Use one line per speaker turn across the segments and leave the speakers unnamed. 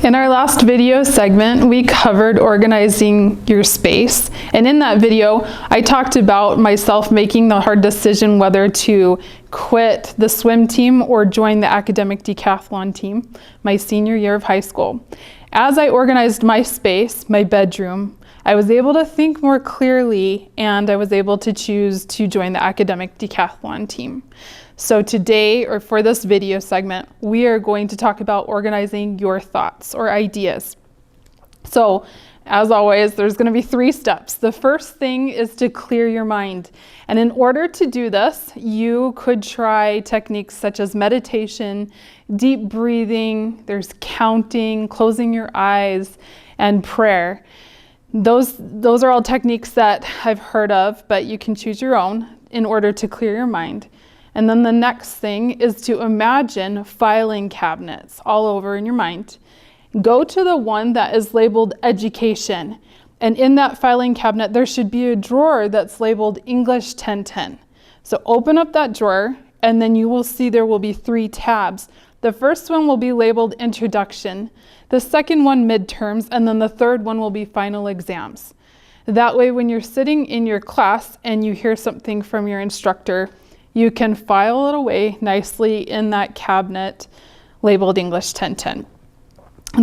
In our last video segment, we covered organizing your space. And in that video, I talked about myself making the hard decision whether to quit the swim team or join the academic decathlon team my senior year of high school. As I organized my space, my bedroom, I was able to think more clearly, and I was able to choose to join the academic decathlon team. So today, or for this video segment, we are going to talk about organizing your thoughts or ideas. So, as always, there's going to be 3 steps. The first thing is to clear your mind. And in order to do this, you could try techniques such as meditation, deep breathing, there's counting, closing your eyes, and prayer. Those are all techniques that I've heard of, but you can choose your own in order to clear your mind. And then the next thing is to imagine filing cabinets all over in your mind. Go to the one that is labeled education. And in that filing cabinet, there should be a drawer that's labeled English 1010. So open up that drawer, and then you will see there will be 3 tabs. The first one will be labeled introduction, the second one midterms, and then the third one will be final exams. That way, when you're sitting in your class and you hear something from your instructor, you can file it away nicely in that cabinet labeled English 1010.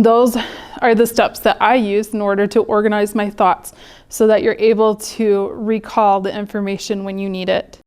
Those are the steps that I use in order to organize my thoughts so that you're able to recall the information when you need it.